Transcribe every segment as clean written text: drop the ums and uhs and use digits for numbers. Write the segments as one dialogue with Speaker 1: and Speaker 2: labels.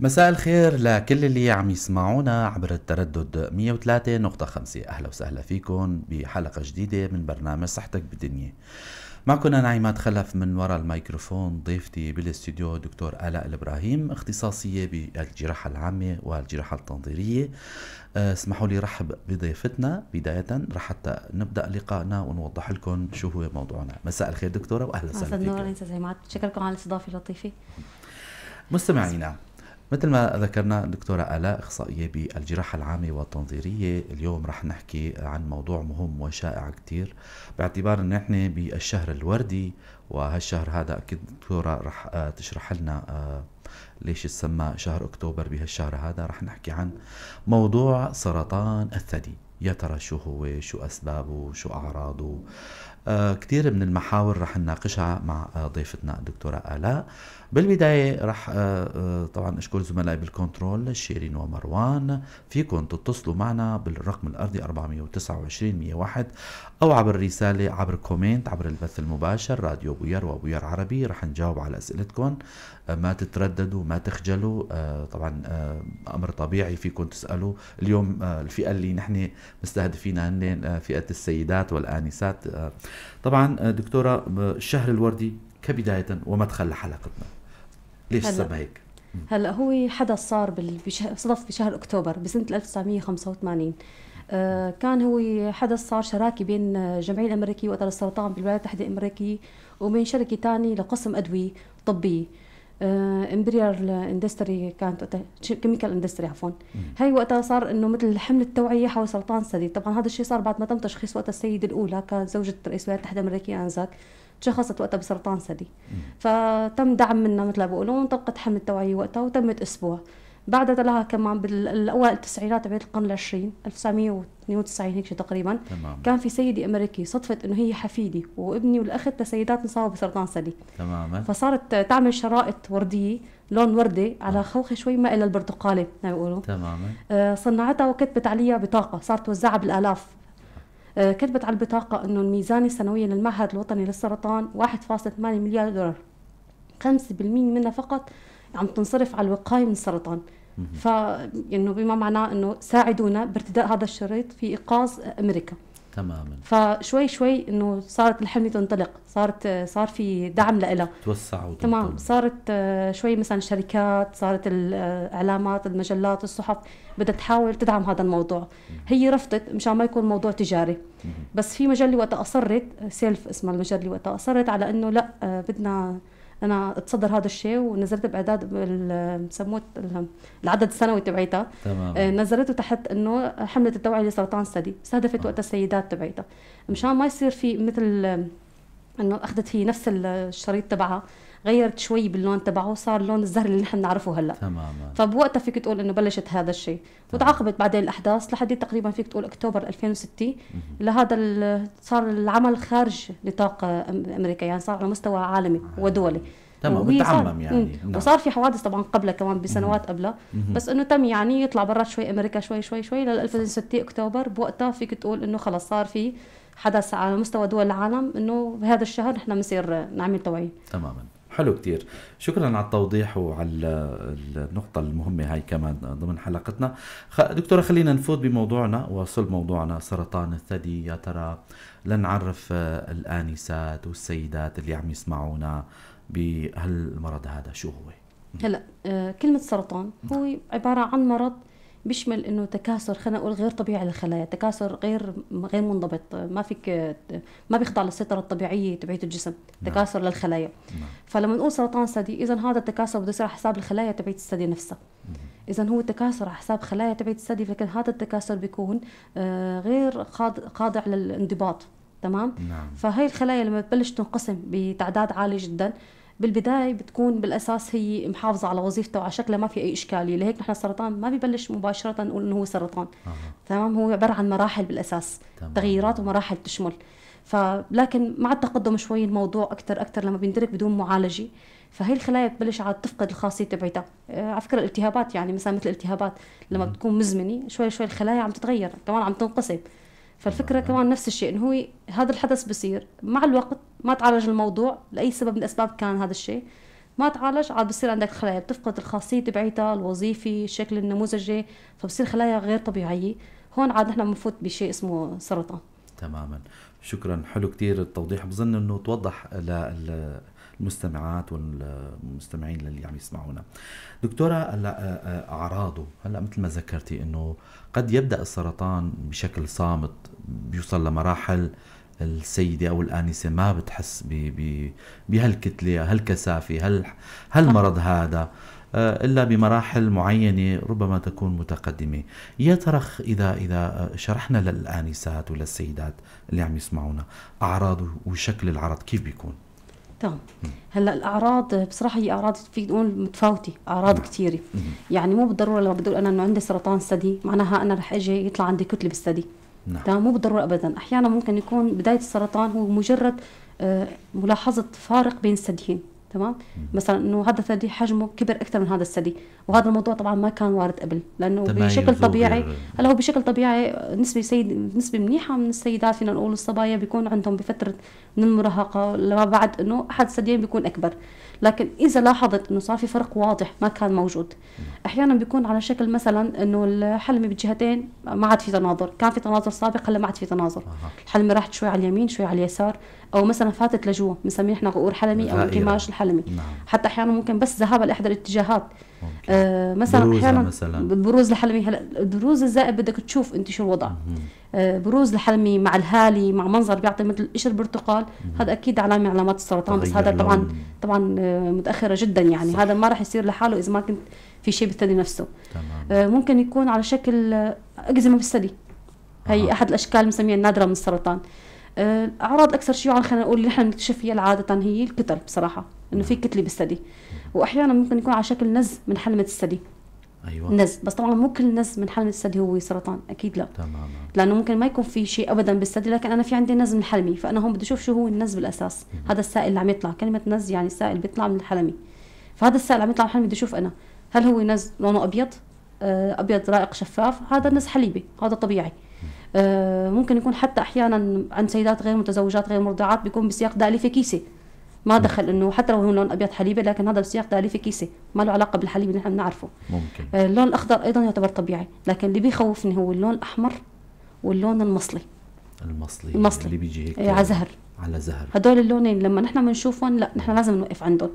Speaker 1: مساء الخير لكل اللي عم يسمعونا عبر التردد 103.5. أهلا وسهلا فيكم بحلقة جديدة من برنامج صحتك بالدنيا. معكم نعيمات خلف من وراء الميكروفون. ضيفتي بالاستوديو دكتور آلاء الإبراهيم، اختصاصية بالجراحة العامة والجراحة التنظيرية. اسمحوا لي رحب بضيفتنا بداية، رح حتى نبدأ لقائنا ونوضح لكم شو هو موضوعنا. مساء الخير دكتورة وأهلا وسهلا فيكم.
Speaker 2: نور انت زي شكركم على الاستضافة اللطيفة.
Speaker 1: مستمعينا، مثل ما ذكرنا دكتورة آلاء أخصائية بالجراحة العامة والتنظيرية. اليوم رح نحكي عن موضوع مهم وشائع كتير، باعتبار أن احنا بالشهر الوردي، وهالشهر هذا أكيد دكتورة رح تشرح لنا ليش يسمى شهر أكتوبر بهالشهر هذا. رح نحكي عن موضوع سرطان الثدي. يا ترى شو هو، شو أسبابه، شو أعراضه. كتير من المحاور رح نناقشها مع ضيفتنا الدكتورة آلاء. بالبداية رح طبعا أشكر زملائي بالكنترول شيرين ومروان. فيكم تتصلوا معنا بالرقم الأرضي 429 101 أو عبر رسالة عبر كومنت عبر البث المباشر راديو بوير وبوير عربي. رح نجاوب على أسئلتكم، ما تترددوا، ما تخجلوا. طبعا أمر طبيعي فيكم تسألوا. اليوم الفئة اللي نحن مستهدفينها هن فئة السيدات والآنسات. طبعا دكتورة، الشهر الوردي كبداية ومدخل لحلقتنا، ليش سمى هيك؟
Speaker 2: هلا هو حدث صار صدف بشهر اكتوبر بسنة 1985. كان هو حدث صار شراكة بين الجمعية الأمريكية وقتها للسرطان بالولايات المتحدة الأمريكية وبين شركة تانية لقسم أدوية طبية، امبريال اندستري، كانت كيميكال اندستري عفوا. هي وقتها صار انه مثل حملة توعية حول سرطان الثدي. طبعا هذا الشيء صار بعد ما تم تشخيص وقتها السيدة الأولى، كانت زوجة رئيس الولايات المتحدة الأمريكية آنذاك، تشخصت وقتها بسرطان ثدي. فتم دعم منها مثل ما بيقولوا، وانطلقت حملة توعية وقتها وتمت أسبوع. بعدها تلاها كمان بالأوائل التسعينات تبعت القرن العشرين 1992 هيك شيء تقريبا.
Speaker 1: تمام.
Speaker 2: كان في سيدة أمريكية صدفت إنه هي حفيدي وابني والأخت لسيدات انصابوا بسرطان ثدي.
Speaker 1: تماما.
Speaker 2: فصارت تعمل شرائط وردية لون وردي على خوخة شوي مائل للبرتقالي ما بيقولوا.
Speaker 1: تماما.
Speaker 2: صنعتها وكتبت عليها بطاقة، صارت توزعها بالآلاف. كتبت على البطاقة إنه الميزانية السنوية للمعهد الوطني للسرطان 1.8 مليار دولار، 5% منها فقط عم تنصرف على الوقاية من السرطان. فإنه بما معناه إنه ساعدونا بارتداء هذا الشريط في إنقاذ أمريكا.
Speaker 1: تماما.
Speaker 2: فشوي شوي إنه صارت الحملة تنطلق، صار في دعم لها،
Speaker 1: توسع.
Speaker 2: تمام. صارت شوي مثلا شركات، صارت الإعلامات، المجلات، الصحف بدها تحاول تدعم هذا الموضوع. هي رفضت مشان ما يكون موضوع تجاري. بس في مجلة وقتها أصرت، سيلف اسمها المجلة، وقتها أصرت على إنه لا، بدنا أنا أتصدر هذا الشيء، ونزلت بإعداد بسموه العدد السنوي تبعيتها. نزلته تحت إنه حملة التوعية لسرطان الثدي، استهدفت وقتها السيدات تبعيتها، مشان ما يصير في مثل إنه أخذت هي نفس الشريط تبعها، غيرت شوي باللون تبعه، صار اللون الزهري اللي نحن نعرفه هلا.
Speaker 1: تماما.
Speaker 2: فبوقتها فيك تقول انه بلشت هذا الشيء، وتعاقبت بعدين الاحداث لحد تقريبا فيك تقول اكتوبر 2006 لهذا صار العمل خارج نطاق امريكا، يعني صار على مستوى عالمي ودولي.
Speaker 1: تمام، متعمم يعني.
Speaker 2: وصار في حوادث طبعا قبلها كمان بسنوات قبلها، بس انه تم يعني يطلع برات شوي امريكا شوي شوي شوي لل 2006 اكتوبر. بوقتها فيك تقول انه خلص صار في حدث على مستوى دول العالم انه بهذا الشهر نحن بنصير نعمل توعية.
Speaker 1: تماما. حلو كتير، شكرا على التوضيح وعلى النقطة المهمة هاي كمان ضمن حلقتنا. دكتورة، خلينا نفوت بموضوعنا وصل موضوعنا سرطان الثدي. يا ترى لنعرف الآنسات والسيدات اللي عم يسمعونا بهالمرض هذا شو هو؟
Speaker 2: هلا كلمة سرطان هو عبارة عن مرض بيشمل انه تكاثر، خلينا نقول غير طبيعي للخلايا، تكاثر غير منضبط، ما بيخضع للسيطره الطبيعيه تبعيه الجسم، تكاثر للخلايا. فلما نقول سرطان ثدي، اذا هذا التكاثر بده يصير على حساب الخلايا تبعيه الثدي نفسها. اذا هو تكاثر على حساب خلايا تبعيه الثدي، لكن هذا التكاثر بيكون غير خاضع للانضباط. تمام. فهي الخلايا لما تبلش تنقسم بتعداد عالي جدا، بالبداية بتكون بالأساس هي محافظة على وظيفتها وعلى شكلها، ما في أي إشكالية. لهيك نحن السرطان ما بيبلش مباشرة نقول إنه هو سرطان. تمام. هو عبارة عن مراحل بالأساس. تغييرات ومراحل تشمل. لكن مع التقدم شوي الموضوع أكتر لما بيندرك بدون معالجة، فهي الخلايا بتبلش على تفقد الخاصية تبعتها. على فكرة الالتهابات، يعني مثلا مثل الالتهابات لما بتكون مزمنة شوي شوي الخلايا عم تتغير كمان، عم تنقسم. فالفكرة كمان نفس الشيء، إنه هو هذا الحدث بصير مع الوقت، ما تعالج الموضوع لأي سبب من الأسباب كان هذا الشيء، ما تعالج عاد بصير عندك خلايا بتفقد الخاصيه تبعيتها الوظيفي، الشكل النموذجي، فبصير خلايا غير طبيعيه. هون عاد نحن بنفوت بشيء اسمه سرطان.
Speaker 1: تماما، شكرا، حلو كتير التوضيح. بظن انه توضح للمستمعات والمستمعين اللي عم يسمعونا. دكتورة، هلا اعراضه، هلا مثل ما ذكرتي انه قد يبدأ السرطان بشكل صامت، بيوصل لمراحل السيدة أو الآنسة ما بتحس بهالكتلة، هالكثافة، هالمرض هذا، إلا بمراحل معينة ربما تكون متقدمة. يا ترى إذا شرحنا للآنسات وللسيدات اللي عم يسمعونا أعراض وشكل العرض كيف بيكون؟
Speaker 2: تمام. هلا الاعراض بصراحه هي اعراض فيك نقول متفاوته، اعراض كثيره. يعني مو بالضروره لما بدي انا انه عندي سرطان ثدي معناها انا رح اجي يطلع عندي كتله بالثدي. تمام، مو بالضروره ابدا. احيانا ممكن يكون بدايه السرطان هو مجرد ملاحظه فارق بين الثديين. تمام، مثلا انه هذا الثدي حجمه كبر اكثر من هذا الثدي، وهذا الموضوع طبعا ما كان وارد قبل، لانه بشكل طبيعي هلا هو بشكل طبيعي نسبه منيحه من السيدات فينا نقول الصبايا بيكون عندهم بفتره من المراهقه لما بعد انه احد الثديين بيكون اكبر. لكن اذا لاحظت انه صار في فرق واضح ما كان موجود، احيانا بيكون على شكل مثلا انه الحلمه بالجهتين ما عاد في تناظر، كان في تناظر سابق هلا ما عاد في تناظر. الحلمه راحت شوي على اليمين شوي على اليسار، او مثلا فاتت لجوا بنسميه احنا غؤور حلمي او انكماش الحلمي. حتى احيانا ممكن بس ذهابها لاحدى الاتجاهات. مثلا احيانا بروز الحلمي. هلا البروز الزائد بدك تشوف انت شو الوضع. بروز الحلمي مع الهالي مع منظر بيعطي مثل قشر برتقال، هذا اكيد علامه من علامات السرطان، بس هذا طبعا متاخره جدا يعني. صح. هذا ما راح يصير لحاله اذا ما كنت في شيء بالثدي نفسه. ممكن يكون على شكل اكزيما بالثدي، هي احد الاشكال بنسميها النادره من السرطان. الاعراض الاكثر شيوعا خلينا نقول اللي نحن بنكتشف فيها عاده هي الكتل بصراحه، انه في كتله بالثدي، واحيانا ممكن يكون على شكل نز من حلمه الثدي.
Speaker 1: ايوه،
Speaker 2: نز، بس طبعا مو كل نز من حلمه الثدي هو سرطان، اكيد لا.
Speaker 1: تماما،
Speaker 2: لانه ممكن ما يكون في شيء ابدا بالثدي، لكن انا في عندي نز من حلمي، فانا هون بدي اشوف شو هو النز بالاساس. هذا السائل اللي عم يطلع، كلمه نز يعني السائل بيطلع من الحلمي، فهذا السائل عم يطلع من الحلمي بدي اشوف انا هل هو نز لونه ابيض ابيض رائق شفاف، هذا نز حليبي، هذا طبيعي. ممكن يكون حتى احيانا عند سيدات غير متزوجات غير مرضعات بيكون بسياق دالفه كيسه، ما دخل انه حتى لو هو لون ابيض حليبي، لكن هذا بسياق دالفه كيسه ما له علاقه بالحليب اللي نحن بنعرفه.
Speaker 1: ممكن
Speaker 2: اللون الاخضر ايضا يعتبر طبيعي، لكن اللي بيخوفني هو اللون الاحمر واللون المصلي
Speaker 1: اللي بيجي هيك
Speaker 2: على زهر. هدول اللونين لما نحن بنشوفهم لا نحن لازم نوقف عندهم.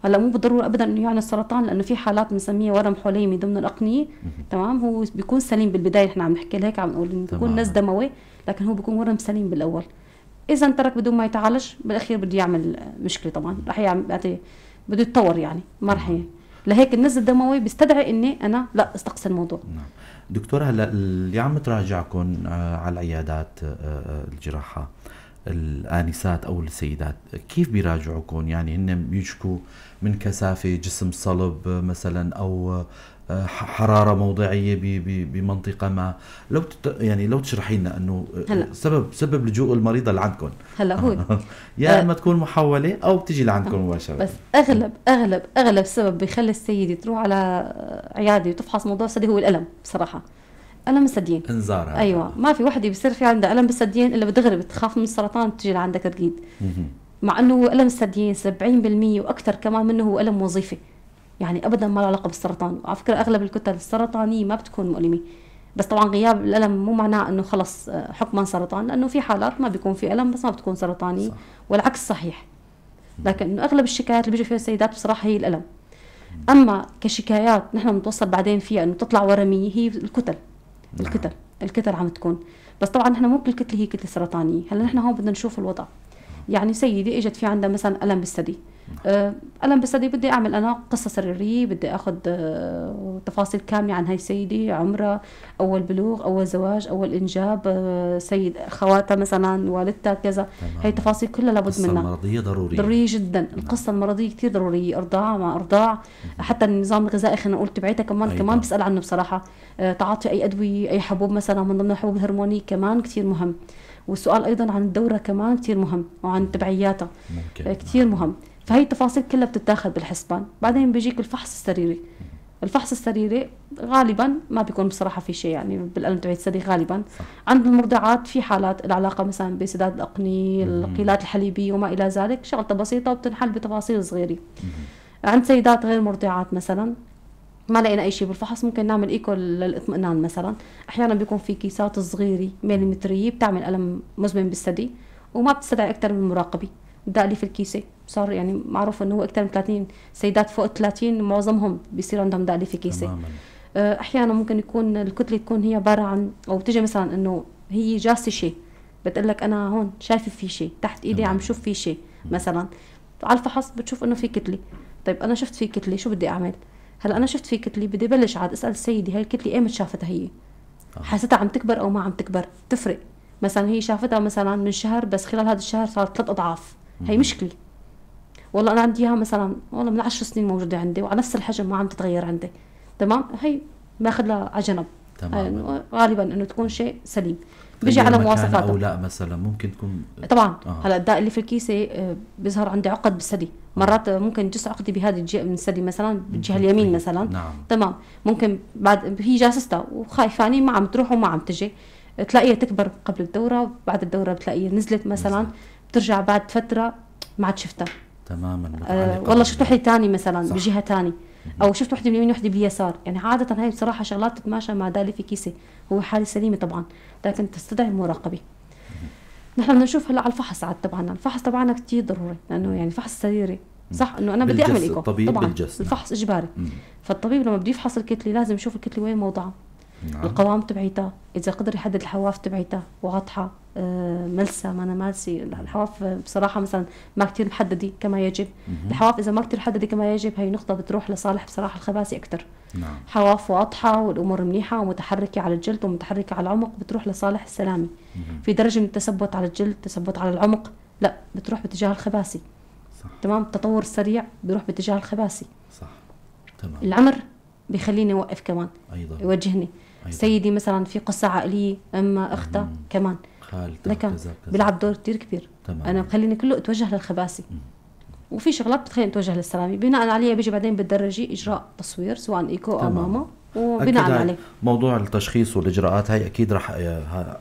Speaker 2: هلا مو بالضروره ابدا انه يعني السرطان، لانه في حالات بنسميها ورم حليمي ضمن الاقنيه. تمام، هو بيكون سليم بالبدايه، نحن عم نحكي هيك عم نقول انه بيكون نز دموي، لكن هو بيكون ورم سليم بالاول. اذا ترك بدون ما يتعالج بالاخير بده يعمل مشكله، طبعا رح يعمل بده يتطور يعني ما رح لهيك النز الدموي بيستدعي اني انا لا استقصي الموضوع.
Speaker 1: نعم دكتور، هلا اللي عم تراجعكم على العيادات الجراحه، الآنسات أو السيدات، كيف بيراجعوكم؟ يعني هن بيشكوا من كثافة جسم صلب مثلا، أو حرارة موضعية بمنطقة ما، لو تشرحي لنا انه سبب لجوء المريضة لعندكم.
Speaker 2: هلا هو
Speaker 1: يا اما تكون محولة او بتجي لعندكم مباشرة.
Speaker 2: بس اغلب سبب بيخلي السيدة تروح على عيادة وتفحص موضوع الثدي هو الألم بصراحة. ألم الثديين،
Speaker 1: انذار.
Speaker 2: ايوه، ما في وحده بيصير في عندها ألم بالثديين الا بتغرب بتخاف من السرطان بتجي لعندك ترقيد. مع انه ألم الثديين 70% واكثر كمان منه هو ألم وظيفي، يعني ابدا ما له علاقه بالسرطان. على فكره اغلب الكتل السرطانيه ما بتكون مؤلمه، بس طبعا غياب الالم مو معناه انه خلص حكما سرطان، لانه في حالات ما بيكون في الم بس ما بتكون سرطانيه، والعكس صحيح. لكن اغلب الشكايات اللي بيجوا فيها السيدات بصراحه هي الالم. اما كشكايات نحن بنتوصل بعدين فيها انه تطلع ورميه هي الكتل عم تكون، بس طبعا نحن مو كل كتله هي كتله سرطانيه. هلا نحن هون بدنا نشوف الوضع. يعني سيدة اجت في عندها مثلا ألم بالثدي، ألم بالثدي بدي أعمل أنا قصة سريرية، بدي أخذ تفاصيل كاملة عن هاي السيدة، عمرها، أول بلوغ، أول زواج، أول إنجاب، سيد خواتها مثلا، والدتها كذا. هاي تفاصيل كلها لابد منها.
Speaker 1: القصة المرضية ضرورية
Speaker 2: جدا. القصة المرضية كتير ضرورية، إرضاع مع إرضاع، حتى النظام الغذائي خلينا نقول تبعيتها كمان بسأل عنه بصراحة. تعاطي أي أدوية، أي حبوب مثلا من ضمن الحبوب الهرمونية كمان كتير مهم. والسؤال أيضا عن الدورة كمان كتير مهم، وعن تبعياتها كتير مهم. فهي التفاصيل كلها بتتاخذ بالحسبان. بعدين بيجيك الفحص السريري غالبا ما بيكون بصراحة في شيء يعني بالألم تبعي الثدي غالبا. عند المرضعات في حالات العلاقة مثلا بسداد الأقنية، القيلات الحليبية وما إلى ذلك، شغلة بسيطة وبتنحل بتفاصيل صغيرة. عند سيدات غير مرضعات مثلا ما لقينا اي شيء بالفحص، ممكن نعمل ايكو للاطمئنان مثلا. احيانا بيكون في كيسات صغيره مليمتريه بتعمل الم مزمن بالثدي وما بتستدعي اكثر من مراقبه. بدأ لي في الكيسه صار يعني معروف انه هو اكثر من 30 سيدات فوق 30 معظمهم بيصير عندهم دقلي في كيسه.
Speaker 1: تماما.
Speaker 2: احيانا ممكن يكون الكتله تكون هي عباره عن، او بتجي مثلا انه هي جاسه شيء، بتقول لك انا هون شايفه في شيء تحت ايدي، عم شوف في شيء مثلا. على الفحص بتشوف انه في كتله. طيب انا شفت في كتله، شو بدي اعمل؟ هلا انا شفت في كتله، بدي بلش عاد اسال السيده هاي الكتله ايمت شافتها هي؟ حاستها عم تكبر او ما عم تكبر؟ تفرق. مثلا هي شافتها مثلا من شهر بس خلال هذا الشهر صارت 3 اضعاف، هي مشكله. والله انا عندي اياها مثلا والله من 10 سنين موجوده عندي وعلى نفس الحجم ما عم تتغير عندي، تمام، هي ماخذ لها على جنب. غالبا انه تكون شيء سليم. بيجي على مواصفاتها
Speaker 1: او لا مثلا ممكن تكون
Speaker 2: طبعا. هلا الداء اللي في الكيسه بيظهر عندي عقد بالثدي، مرات ممكن جزء عقدي بهذه الجهه من الثدي مثلا بالجهه اليمين مثلا.
Speaker 1: نعم.
Speaker 2: تمام. ممكن بعد هي جاسستها وخايفاني ما عم تروح وما عم تجي، تلاقيها تكبر قبل الدوره، بعد الدوره بتلاقيها نزلت مثلا، بترجع بعد فتره ما عاد شفتها
Speaker 1: تماما.
Speaker 2: والله شفت وحده ثانيه مثلا بجهه ثانيه، او شفت وحده باليمين وحده باليسار. يعني عاده هاي بصراحه شغلات تتماشى مع دالي في كيسه، هو حاله سليمه طبعا لكن تستدعي مراقبه. نحن بدنا نشوف هلا على الفحص عاد تبعنا، الفحص تبعنا كثير ضروري لانه يعني فحص سريري صح انه انا بدي اعمل ايكو طبعا الفحص اجباري. فالطبيب لما بده يفحص الكتله لازم يشوف الكتله وين موضعها. نعم. القوام تبعيتها، اذا قدر يحدد الحواف تبعيتها واضحه، ملسه ما انا مالسي. الحواف بصراحه مثلا ما كثير محدده كما يجب. الحواف اذا ما كثير محدده كما يجب هي نقطه بتروح لصالح بصراحه الخباثي اكثر. نعم. حواف واضحه والامور منيحه ومتحركه على الجلد ومتحركه على العمق بتروح لصالح السلامه. في درجه من التثبت على الجلد، تثبت على العمق، لا بتروح باتجاه الخباثي. صح. تمام. التطور السريع بيروح باتجاه الخباثي. صح. تمام. العمر بيخليني اوقف كمان ايضا، يوجهني أيضاً. سيدي مثلا في قصه عائليه، اما اختها كمان لكن بيلعب دور كثير كبير. تمام. انا بخليني كله اتوجه للخباثي. وفي شغلات بتخليني اتوجه للسلامه، بناء عليها بيجي بعدين بالدرجه اجراء تصوير سواء ايكو او ماما، وبناء عليه
Speaker 1: موضوع التشخيص والاجراءات هاي اكيد رح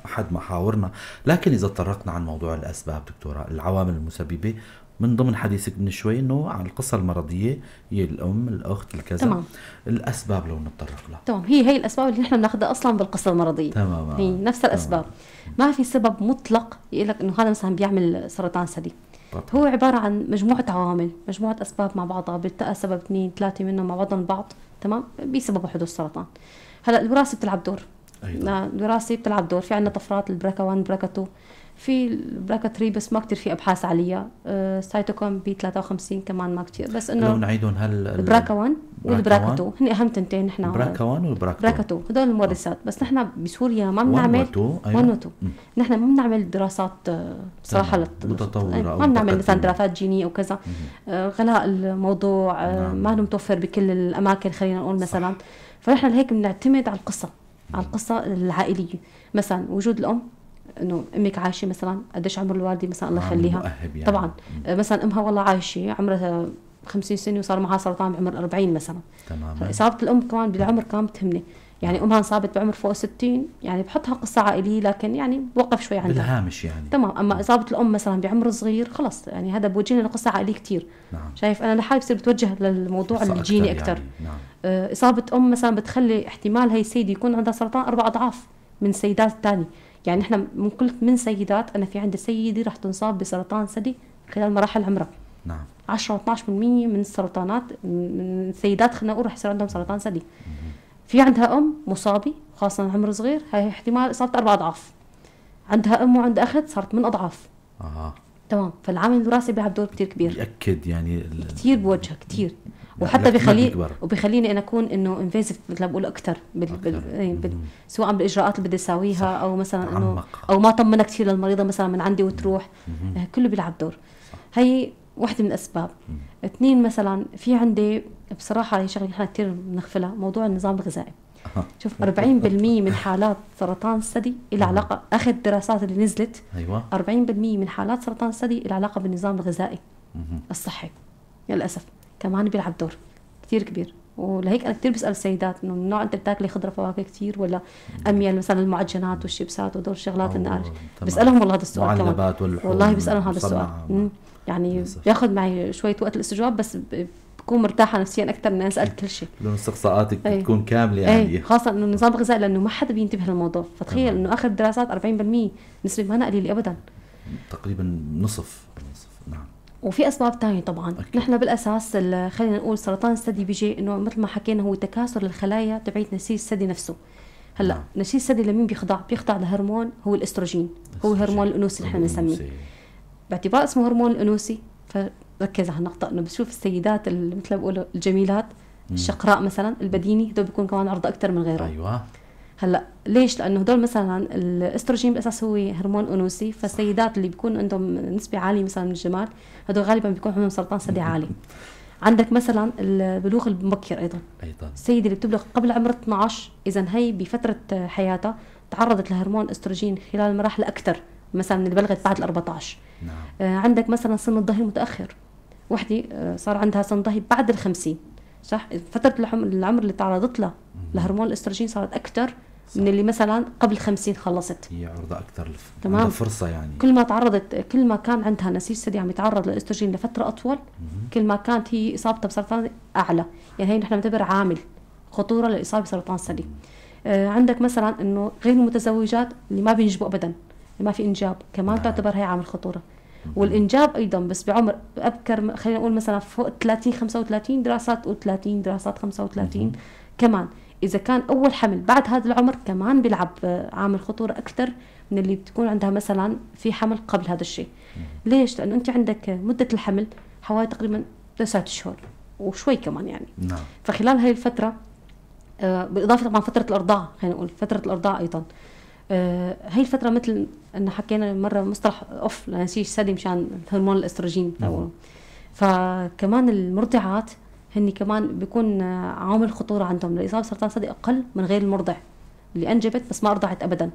Speaker 1: احد محاورنا. لكن اذا تطرقنا عن موضوع الاسباب دكتوره، العوامل المسببه من ضمن حديثك من شوي انه عن القصه المرضيه هي الام الاخت الكذا. تمام. الاسباب لو نتطرق لها
Speaker 2: تمام، هي الاسباب اللي نحن بناخذها اصلا بالقصه المرضيه. تمام. هي نفس الاسباب. ما في سبب مطلق يقول لك انه هذا مثلا بيعمل سرطان ثدي. هو عباره عن مجموعه عوامل، مجموعه اسباب مع بعضها، بيلتقى سبب 2 3 منهم مع بعضهم البعض، تمام، بسبب حدوث السرطان. هلا الوراثه بتلعب دور. أيضا. الوراثه بتلعب دور. في عندنا طفرات البراكا 1 براكا 2، في البراكا 3 بس ما كتير في ابحاث عليها. سايتوكوم بي 53 كمان ما كتير، بس انه
Speaker 1: لو نعيدهم
Speaker 2: البراكا 1 والبراكا 2 هن اهم تنتين. نحن
Speaker 1: البراكا 1 والبراكا
Speaker 2: 2 هدول المورثات. بس نحن بسوريا ما بنعمل 1 و 2. نحن ما بنعمل دراسات بصراحه
Speaker 1: متطوره،
Speaker 2: ما بنعمل مثلا دراسات جينيه وكذا. غلاء الموضوع ما له متوفر بكل الاماكن خلينا نقول مثلا. صح. فنحن لهيك بنعتمد على القصه، على القصه العائليه. مثلا وجود الام، انه امك عايشه مثلا، قديش عمر الوالده مثلا الله يخليها. يعني. طبعا مثلا امها والله عايشه عمرها 50 سنه وصار معها سرطان بعمر 40 مثلا. تمام. اصابه الام كمان بالعمر كمان بتهمني. يعني امها انصابت بعمر فوق 60 يعني بحطها قصه عائليه، لكن يعني بوقف شوي عندها
Speaker 1: بالهامش يعني.
Speaker 2: تمام. اما اصابه الام مثلا بعمر صغير خلص يعني هذا بوجهنا لقصه عائليه كثير. نعم. شايف انا لحالي بصير بتوجه للموضوع الجيني اكثر. يعني. نعم. اصابه ام مثلا بتخلي احتمال هي السيده يكون عندها سرطان 4 اضعاف من السيدات الثانيه. يعني احنا من كل 8 سيدات انا في عندي سيده رح تنصاب بسرطان ثدي خلال مراحل عمرها. نعم. 10 و12% من السرطانات من السيدات خلينا نقول رح يصير عندهم سرطان ثدي. في عندها ام مصابه خاصه عمر صغير، هاي احتمال اصابتها 4 اضعاف. عندها ام وعندها اخت صارت من اضعاف. تمام. فالعامل الوراثي بيلعب دور كثير كبير.
Speaker 1: بيأكد يعني
Speaker 2: كثير بوجه كثير. وحتى بيخليني انا اكون انه انفيزيف مثل ما بقول اكثر سواء بالاجراءات اللي بدي اسويها او مثلا انه او ما طمنها كثير للمريضه مثلا من عندي وتروح. كله بيلعب دور. هي واحدة من الأسباب. 2 مثلا في عندي بصراحة هي شغلة نحن كثير بنغفلها، موضوع النظام الغذائي. شوف 40% من حالات سرطان الثدي إلى علاقة، آخر الدراسات اللي نزلت 40% من حالات سرطان الثدي إلى علاقة بالنظام الغذائي الصحي. للأسف كمان بيلعب دور كثير كبير. ولهيك أنا كثير بسأل السيدات إنه من نوع أنت بتاكلي خضرة فواكه كثير ولا أميل مثلا المعجنات والشيبسات ودول الشغلات النقارش؟ بسألهم والله هذا السؤال كمان. والله بسألهم هذا السؤال. يعني بياخذ معي شوية وقت الاستجواب، بس بتكون مرتاحه نفسيا اكثر من سالت كل شيء.
Speaker 1: لانه استقصاءاتك
Speaker 2: أي.
Speaker 1: بتكون كامله يعني.
Speaker 2: خاصه انه النظام الغذائي لانه ما حدا بينتبه للموضوع، فتخيل انه اخر الدراسات 40% نسبه ما قليله ابدا،
Speaker 1: تقريبا نصف. نعم.
Speaker 2: وفي اسباب تانية طبعا.
Speaker 1: أكيد.
Speaker 2: نحن بالاساس خلينا نقول سرطان الثدي بيجي انه مثل ما حكينا هو تكاثر الخلايا تبعت نسيج الثدي نفسه. هلا
Speaker 1: نعم.
Speaker 2: نسيج الثدي لمين بيخضع لهرمون هو الاستروجين، هو هرمون الانوثه اللي احنا بنسميه. باعتبار اسمه هرمون الانوثي فركز على النقطه انه بتشوف السيدات اللي مثل ما بيقولوا الجميلات الشقراء مثلا البديني هدول بيكون كمان عرضه اكثر من غيرهم.
Speaker 1: ايوه.
Speaker 2: هلا ليش؟ لانه هدول مثلا الاستروجين بالاساس هو هرمون انوثي، فالسيدات اللي بيكون عندهم نسبه عاليه مثلا من الجمال هدول غالبا بيكون عندهم سرطان ثدي عالي. عندك مثلا البلوغ المبكر ايضا السيده اللي بتبلغ قبل عمر 12 اذا هي بفتره حياتها تعرضت لهرمون استروجين خلال المراحل اكثر مثلا من اللي بلغت بعد ال 14.
Speaker 1: نعم.
Speaker 2: عندك مثلا سن الظهر المتاخر، وحده صار عندها سن ظهر بعد ال 50 صح، فتره العمر اللي تعرضت لها لهرمون الاستروجين صارت اكثر من اللي مثلا قبل 50 خلصت،
Speaker 1: هي عرضة أكثر
Speaker 2: تمام.
Speaker 1: فرصة يعني
Speaker 2: كل ما تعرضت، كل ما كان عندها نسيج ثدي عم يتعرض للاستروجين لفترة أطول كل ما كانت هي إصابتها بسرطان أعلى. يعني هي نحن بنعتبر عامل خطورة للإصابة بسرطان الثدي. عندك مثلا إنه غير المتزوجات اللي ما بينجبوا أبدا، اللي ما في إنجاب كمان تعتبر هي عامل خطورة. والإنجاب أيضا بس بعمر أبكر، خلينا نقول مثلا فوق 30 35 دراسات تقول 30 دراسات 35 كمان. إذا كان أول حمل بعد هذا العمر كمان بيلعب عامل خطورة أكثر من اللي بتكون عندها مثلا في حمل قبل هذا الشيء. ليش؟ لأنه أنت عندك مدة الحمل حوالي تقريبا 9 أشهر وشوي كمان يعني.
Speaker 1: نعم.
Speaker 2: فخلال هاي الفترة بالإضافة طبعا فترة الإرضاع، خلينا نقول فترة الإرضاع أيضا هاي الفترة مثل أن حكينا مرة مصطلح أوف لنسيج ثدي مشان هرمون الأستروجين. فكمان المرضعات هني كمان بيكون عامل خطورة عندهم لإصابة سرطان ثدي أقل من غير المرضع اللي أنجبت بس ما أرضعت أبدا.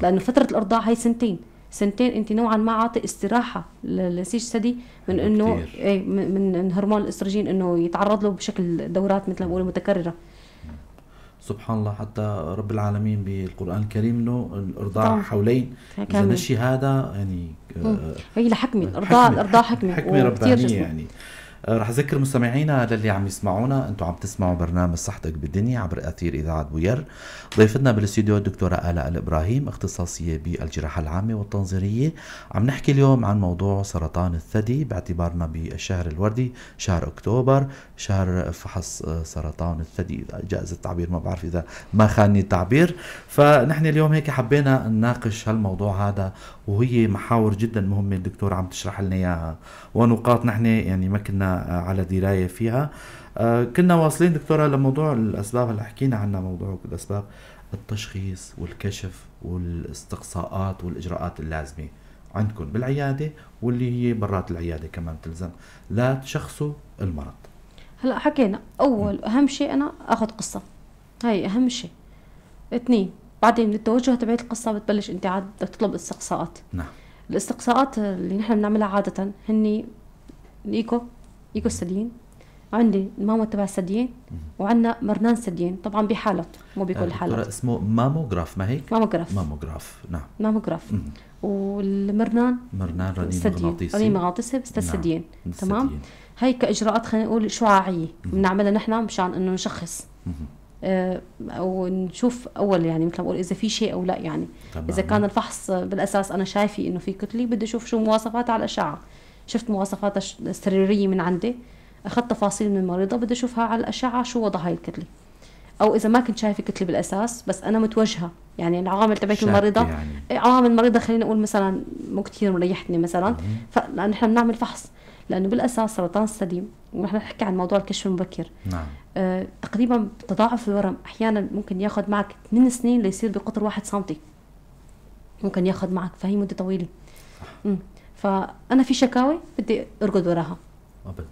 Speaker 2: لأنه فترة الإرضاع هي سنتين أنت نوعا ما عاطي استراحة لنسيج الثدي من إنه من هرمون الأستروجين إنه يتعرض له بشكل دورات مثل ما بقول متكررة.
Speaker 1: سبحان الله، حتى رب العالمين بالقرآن الكريم إنه الإرضاع حولين، إذا نشي هذا يعني
Speaker 2: هي لحكمة الإرضاع حكمة
Speaker 1: ربانية يعني. رح أذكر مستمعينا للي عم يسمعونا أنتم عم تسمعوا برنامج صحتك بالدنيا عبر أثير إذاعة بوير. ضيفتنا بالاستوديو الدكتورة آلاء الإبراهيم، اختصاصية بالجراحة العامة والتنظيرية. عم نحكي اليوم عن موضوع سرطان الثدي باعتبارنا بالشهر الوردي، شهر أكتوبر، شهر فحص سرطان الثدي إذا جاز التعبير، ما بعرف إذا ما خاني التعبير. فنحن اليوم هيك حبينا نناقش هالموضوع هذا، وهي محاور جدا مهمة الدكتورة عم تشرح لنا إياها، ونقاط نحن يعني ما كنا على دراية فيها. كنا واصلين دكتورة لموضوع الأسباب اللي حكينا عنها، موضوع الأسباب التشخيص والكشف والاستقصاءات والإجراءات اللازمة عندكم بالعيادة واللي هي برات العيادة كمان تلزم لا تشخصوا المرض.
Speaker 2: هلأ حكينا أول أهم شيء أنا أخذ قصة، هاي أهم شيء. 2 بعدين من التوجه تبعت القصة بتبلش أنت عاد بدك تطلب استقصاءات.
Speaker 1: نعم.
Speaker 2: الاستقصاءات اللي نحن بنعملها عادة هني الإيكو الثديين، عندي الماما تبع الثديين، وعندنا مرنان ثديين طبعا بحالات مو بكل الحالات.
Speaker 1: اسمه ماموغراف، ما هيك؟ ماموغراف نعم.
Speaker 2: ماموغراف. والمرنان رنين مغناطيسي بس الثديين. تمام. هي كإجراءات خلينا نقول شعاعية بنعملها نحن مشان إنه نشخص أو نشوف أول يعني مثل ما بقول إذا في شيء أو لا يعني. طبعا. إذا كان الفحص بالأساس أنا شايفي إنه في كتلة بدي أشوف شو مواصفاتها على الأشعة، شفت مواصفاتها السريرية من عندي، أخذت تفاصيل من المريضة بدي أشوفها على الأشعة شو وضع هاي الكتلة. أو إذا ما كنت شايفة كتلة بالأساس بس أنا متوجهة يعني العوامل تبعت المريضة يعني. عوامل المريضة خلينا نقول مثلا مو كتير مريحتني مثلا، فنحن بنعمل فحص لأنه بالأساس سرطان الثدي ونحن نحكي عن موضوع الكشف المبكر.
Speaker 1: نعم.
Speaker 2: تقريبا تضاعف الورم أحيانا ممكن ياخذ معك 8 سنين ليصير بقطر 1 سنتي، ممكن ياخذ معك، فهي مدة طويلة. فأنا في شكاوي بدي أرقد وراها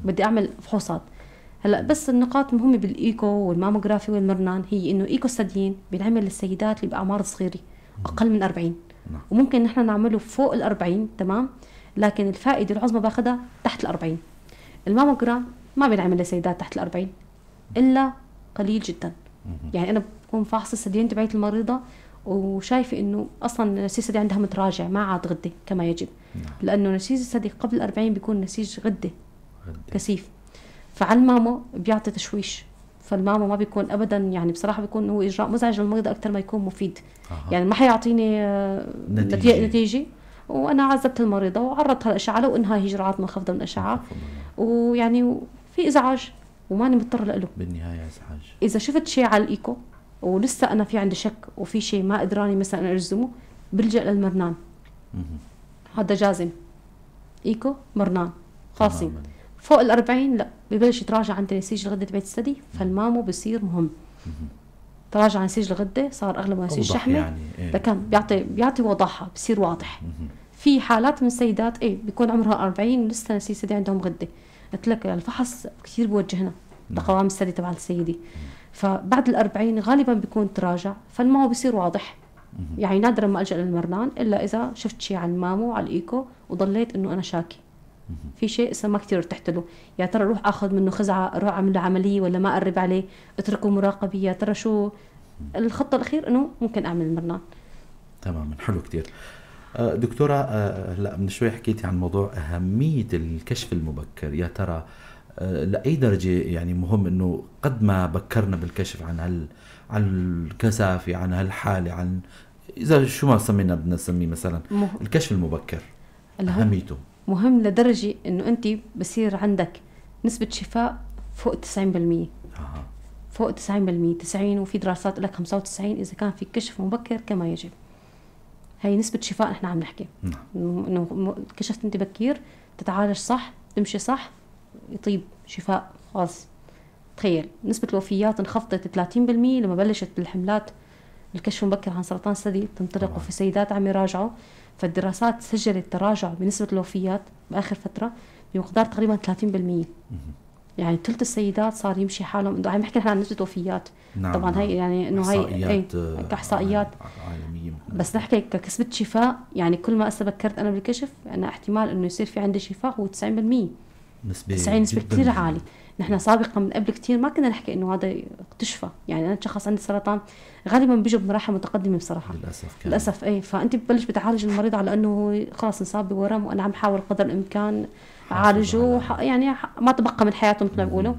Speaker 2: بدي أعمل فحوصات. هلا بس النقاط المهمة بالإيكو والماموغرافي والمرنان هي إنه إيكو الثديين بينعمل للسيدات اللي بأعمار صغيرة أقل من 40 وممكن نحن نعمله فوق 40 تمام، لكن الفائدة العظمى باخدها تحت 40. الماموغرام ما بينعمل لسيدات تحت 40 إلا قليل جدا. يعني أنا بكون فاحصة الثديين تبعت المريضة وشايفة إنه أصلاً نسيج الثدي عندها متراجع ما عاد غدة كما يجب. لأنه نسيج الثدي قبل 40 بيكون نسيج غدة كثيف. فعلى المامو بيعطي تشويش، فالمامو ما بيكون ابدا يعني بصراحه بيكون هو اجراء مزعج للمريضه اكثر ما يكون مفيد. يعني ما حيعطيني نتيجه وانا عذبت المريضه وعرضتها للاشعه لو انها هي اجراءات منخفضه من الاشعه، ويعني في ازعاج وماني مضطر له
Speaker 1: بالنهايه ازعاج.
Speaker 2: اذا شفت شيء على الايكو ولسه انا في عندي شك وفي شيء ما قدراني مثلا اجزمه، بلجأ للمرنان. هذا جازم، ايكو مرنان خاصين. فوق ال40 لا، ببلش يتراجع عند نسيج الغده تبعت الثدي، فالمامو بصير مهم. تراجع نسيج الغده، صار اغلب نسيج شحمه يعني لكن بيعطي وضاحه، بصير واضح. في حالات من السيدات بيكون عمرها 40 ولسه نسيج الثدي عندهم غده، قلت لك الفحص كثير بوجهنا لقوام الثدي تبع السيده. فبعد ال40 غالبا بيكون تراجع، فالمامو بصير واضح. يعني نادرا ما الجا للمرنان الا اذا شفت شيء على المامو على الايكو وضليت انه انا شاكي في شيء لسه ما كثير ارتحت له، يا ترى اروح اخذ منه خزعه، اروح اعمل له عمليه ولا ما اقرب عليه، اتركه مراقبه، يا ترى شو الخط الاخير انه ممكن اعمل المرنان.
Speaker 1: تماما، حلو كتير. دكتوره، هلا من شوي حكيتي عن موضوع اهميه الكشف المبكر، يا ترى لاي درجه يعني مهم انه قد ما بكرنا بالكشف عن الكثافه، عن هالحاله، عن اذا شو ما سمينا بدنا نسميه مثلا الكشف المبكر اهميته
Speaker 2: مهم لدرجه انه انت بصير عندك نسبه شفاء فوق 90%. فوق 90%، 90 وفي دراسات لك 95 اذا كان في كشف مبكر كما يجب. هي نسبه شفاء نحن عم نحكي انه كشفت انت بكير، تتعالج صح، تمشي صح، يطيب شفاء خاص. تخيل نسبه الوفيات انخفضت 30% لما بلشت بالحملات الكشف المبكر عن سرطان الثدي تنطلق، وفي سيدات عم يراجعوا. فالدراسات سجلت تراجع بنسبه الوفيات باخر فتره بمقدار تقريبا 30%. يعني ثلث السيدات صار يمشي حالهم. عم نحكي عن نسبه وفيات. طبعا هي يعني انه هي كاحصائيات عالميه، بس نحكي ككسبه شفاء. يعني كل ما بكرت انا بالكشف انا احتمال انه يصير في عندي شفاء هو 90%. نسبه كثير عاليه. نحن سابقا من قبل كثير ما كنا نحكي انه هذا تشفى. يعني انا شخص عندي سرطان غالبا بيجوا بمراحل متقدمه بصراحه للاسف فانت ببلش بتعالج المريض على انه خلاص انصاب بورم، وانا عم حاول قدر الامكان اعالجه يعني ما تبقى من حياته مثل ما بيقولوا.